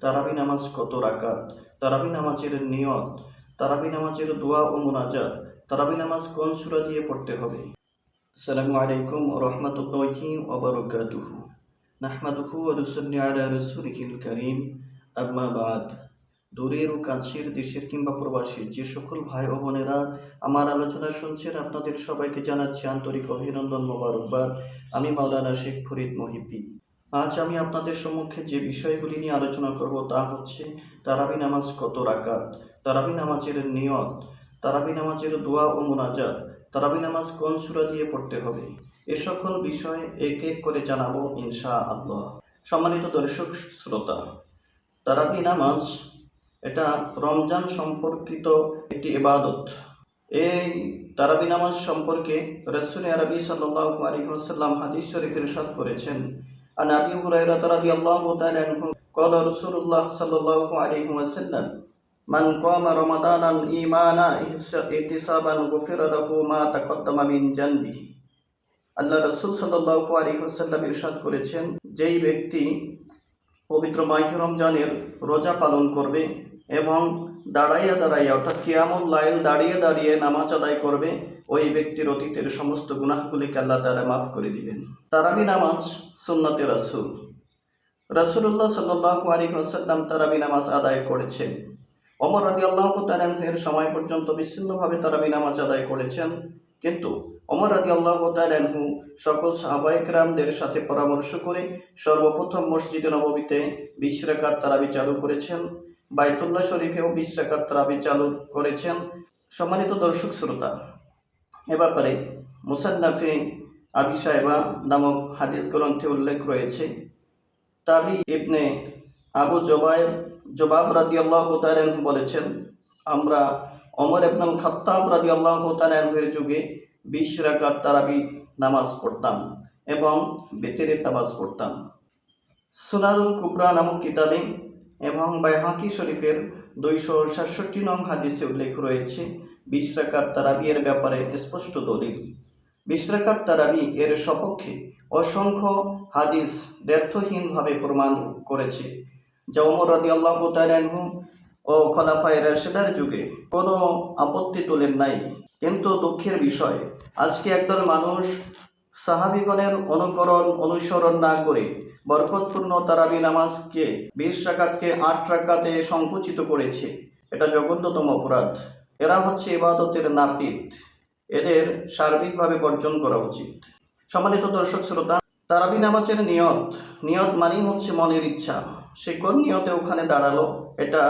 তারাবি নামাজ কত রাকাত, তারাবি নামাজের নিয়ত, তারাবি নামাজের দোয়া ও মুনাজাত, তারাবি নামাজ কোন সূরা দিয়ে পড়তে হবে। আসসালামু আলাইকুম ওয়া রাহমাতুল্লাহি ওয়া বারাকাতুহু। নাহমাদুহু ওয়া নুসাল্লি আলা রাসূলিহিল কারীম, আম্মা বাদ। দূরের ও কাছের, দেশের কিংবা প্রবাসী যে সকল ভাই ও বোনেরা আমার আলোচনা শুনছেন, আপনাদের সবাইকে জানাচ্ছি আন্তরিক অভিনন্দন, মোবারকবাদ। আমি মাওলানা শেখ ফরিদ মহিবী। আজ আমি আপনাদের সম্মুখে যে বিষয়গুলি নিয়ে আলোচনা করব তা হচ্ছে তারাবি নামাজ কত রাকাত, তারাবি নামাজের নিয়ত, তারাবি নামাজের দোয়া ও মুনাজাত, তারাবি নামাজ কোন সূরা দিয়ে পড়তে হবে। এ সকল বিষয় এক এক করে জানাবো ইনশাআল্লাহ। সম্মানিত দর্শক শ্রোতা, তারাবি নামাজ এটা রমজান সম্পর্কিত একটি ইবাদত। এই তারাবি নামাজ সম্পর্কে রাসূল আরবি সাল্লাল্লাহু আলাইহি ওয়াসাল্লাম হাদিস শরীফে ইরশাদ করেছেন, আন আবি হুরায়রা রাদিয়াল্লাহু তাআলা আনহু ক্বালা রাসূলুল্লাহ সাল্লাল্লাহু আলাইহি ওয়াসাল্লাম, মান ক্বামা রমাদানান ঈমানান ইহতিসাবান গুফিরা লাহু মা তাকদ্দামা মিন জানবিহি। আল্লাহ রাসূল সাল্লাল্লাহু আলাইহি ওয়াসাল্লাম ইরশাদ করেছেন, যেই ব্যক্তি পবিত্র মাহে রমজানের রোজা পালন করবে এবং দাঁড়াইয়া দাঁড়াইয়া অর্থাৎ কিয়ামুল লাইল দাঁড়িয়ে দাঁড়িয়ে নামাজ আদায় করবে, ওই ব্যক্তির অতীতের সমস্ত গুনাহগুলিকে আল্লাহ তাআলা মাফ করে দিবেন। তারাবি নামাজ সুন্নতে রাসূল। রাসূলুল্লাহ সাল্লাল্লাহু আলাইহি ওয়াসাল্লাম তারাবি নামাজ আদায় করেছেন। ওমর রাদিয়াল্লাহু তাআলা এর সময় পর্যন্ত বিচ্ছিন্নভাবে তারাবি নামাজ আদায় করেছেন, কিন্তু ওমর রাদিয়াল্লাহু তাআলা সকল সাহাবায়ে কেরামদের সাথে পরামর্শ করে সর্বপ্রথম মসজিদে নববীতে 20 রাকাত তারাবি চালু করেছেন, বাইতুল্লাহ শরীফেও 20 রাকাত তারাবি চালু করেছেন। সম্মানিত দর্শক শ্রোতা, এ ব্যাপারে মুসান্নাফে আবি শায়বা নামক হাদিস গ্রন্থে উল্লেখ রয়েছে, তাবি ইবনে আবু জবাব রাদিয়াল্লাহু তাআলা বলেছেন, আমরা ওমর ইবনুল খাত্তাব রাদিয়াল্লাহু তাআলা এর যুগে 20 রাকাত তারাবি নামাজ পড়তাম এবং বিতরের নামাজ পড়তাম। সুনানুল কুবরা নামক কিতাবে এবং বাইহাকি শরীফের 267 নং হাদিসে উল্লেখ রয়েছে 20 রাকাত তারাবি এর ব্যাপারে স্পষ্ট দলিল। 20 রাকাত তারাবি এর সপক্ষে অসংখ্য হাদিস দ্ব্যর্থহীনভাবে প্রমাণ করেছে, যা ওমর রাদিয়াল্লাহু তাআলা ও খোলাফায়ে রাশিদার যুগে কোনো আপত্তি তোলেন নাই। কিন্তু দুঃখের বিষয়, আজকে একদল মানুষ সাহাবীগণের অনুসরণ না করে বরকতপূর্ণ তারাবি নামাজকে 20 রাকাতকে 8 রাকাতে সংকুচিত করেছে। এটা জঘন্যতম অপরাধ। এরা হচ্ছে ইবাদতের নাপিত, এদের সার্বিকভাবে বর্জন করা উচিত। সম্মানিত দর্শক শ্রোতা, তারাবি নামাজের নিয়ত মানেই হচ্ছে মনের ইচ্ছা। সে কোন নিয়তে ওখানে দাঁড়ালো, এটা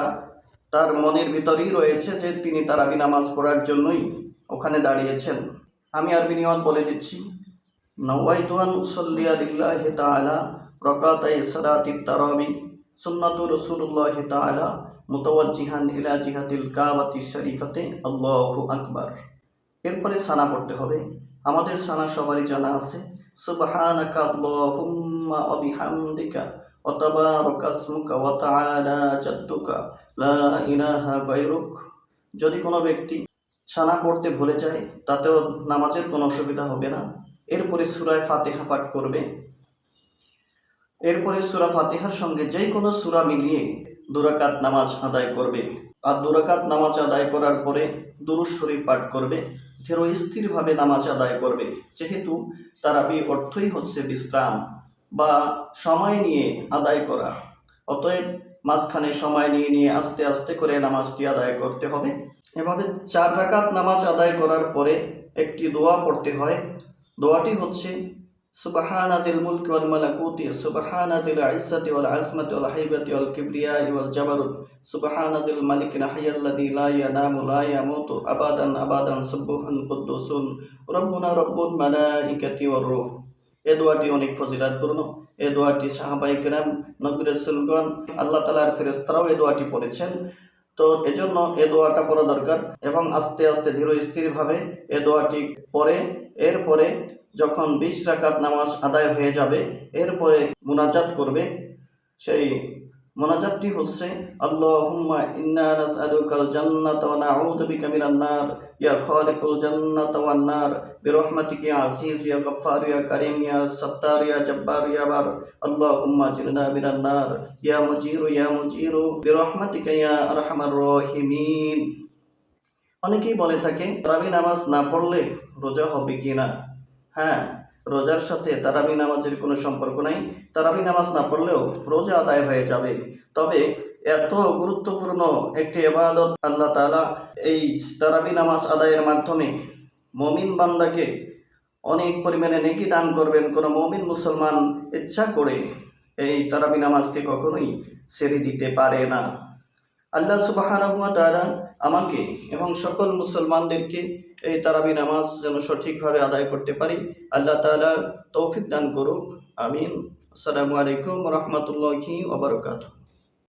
তার মনের ভিতরেই রয়েছে যে তিনি তারাবি নামাজ পড়ার জন্যই ওখানে দাঁড়িয়েছেন। আমি আরবি নিয়ত বলে দিচ্ছি, নাওয়াইতু আন উসাল্লিয়া লিল্লাহি তাআলা রাকাতাই সালাতিত তারাবি সুন্নাতু রাসূলুল্লাহি তাআলা মুতাওয়াজ্জিহান ইলা জিহাতিল কাবাতি শরীফাতে আল্লাহু আকবার। এরপরে সানা পড়তে হবে। আমাদের সানা সবারই জানা আছে, সুবহানাকা আল্লাহুম্মা ওয়া বিহামদিকা ওয়া তাবারাকা ইসমুকা ওয়া তাআলা জাদ্দুকা লা ইলাহা গায়রুক। যদি কোনো ব্যক্তি সানা পড়তে ভুলে যায় তাতেও নামাজের কোনো অসুবিধা হবে না। এরপরে সূরা ফাতিহা পাঠ করবে। এরপরে সূরা ফাতিহার সঙ্গে যে কোনো সূরা মিলিয়ে 2 রাকাত নামাজ আদায় করবে। আর 2 রাকাত নামাজ আদায় করার পরে দুরূদ শরীফ পাঠ করবে। ধীর স্থিরভাবে নামাজ আদায় করবে, যেহেতু তারাবি অর্থই হচ্ছে বিশ্রাম বা সময় নিয়ে আদায় করা। অতএব মাঝখানে সময় নিয়ে আস্তে আস্তে করে নামাজটি আদায় করতে হবে। এভাবে 4 রাকাত নামাজ আদায় করার পরে একটি দোয়া পড়তে হয়। দোয়াটি হচ্ছে, সুবহানাদিল মুলকি ওয়াল মালাকুতি সুবহানাদিল ইজ্জতি ওয়াল আজমাতি ওয়াল হাইবাতি ওয়াল কিবরিয়াই ওয়াল জাবারুত সুবহানাদিল মালিকিল হাইয়াল্লাযী লা ইয়ানামু লা ইয়ামুতু আবাদান আবাদান সুবহান কুদ্দুসুন রব্বুনা রব্বুল মালাইকাতি ওয়ার রূহ। এই দোয়াটি অনেক ফজিলতপূর্ণ। এই দোয়াটি সাহাবায়ে কেরাম, নবী রাসূলগণ, আল্লাহ তাআলার ফেরেশতারাও এই দোয়াটি পড়েছেন। তো এজন্য এই দোয়াটা পড়া দরকার এবং আস্তে আস্তে ধীর স্থিরভাবে এই দোয়াটি পড়ে এরপরে যখন 20 রাকাত নামাজ আদায় হয়ে যাবে এরপরে মুনাজাত করবে। সেই মোনাজাতটি হচ্ছে আল্লাহুম্মা ইন্না নাসআলুকাল জান্নাতা ওয়া নাউযু বিকা মিনান নার ইয়া খালিকুল জান্নাতা ওয়ান নার বিরহমাতিকা ইয়া আজিজ ইয়া গফফার ইয়া কারীম ইয়া সাত্তার ইয়া জব্বার ইয়া বার আল্লাহুম্মা আজরনা মিনান নার ইয়া মুজিরু বিরহমাতিকা ইয়া আরহামার রাহিমিন। অনেকেই বলে থাকে তারাবি নামাজ না পড়লে রোজা হবে কিনা। হ্যাঁ, রোজার সাথে তারাবি নামাজের কোনো সম্পর্ক নাই। তারাবি নামাজ না পড়লেও রোজা আদায় হয়ে যাবে। তবে এত গুরুত্বপূর্ণ একটি ইবাদত আল্লাহ তাআলা এই তারাবি নামাজ আদায়ের মাধ্যমে মুমিন বান্দাকে অনেক পরিমাণে নেকি দান করবেন। কোনো মুমিন মুসলমান ইচ্ছা করে এই তারাবি নামাজকে কখনোই ছেড়ে দিতে পারে না। আল্লাহ সুবহানাহু ওয়া তাআলা আমাকে এবং সকল মুসলমানদেরকে এই তারাবি নামাজ যেন সঠিকভাবে আদায় করতে পারি, আল্লাহ তাআলা তৌফিক দান করুক। আমিন। আসসালামু আলাইকুম ওয়া রাহমাতুল্লাহি ওয়া বারাকাতুহু।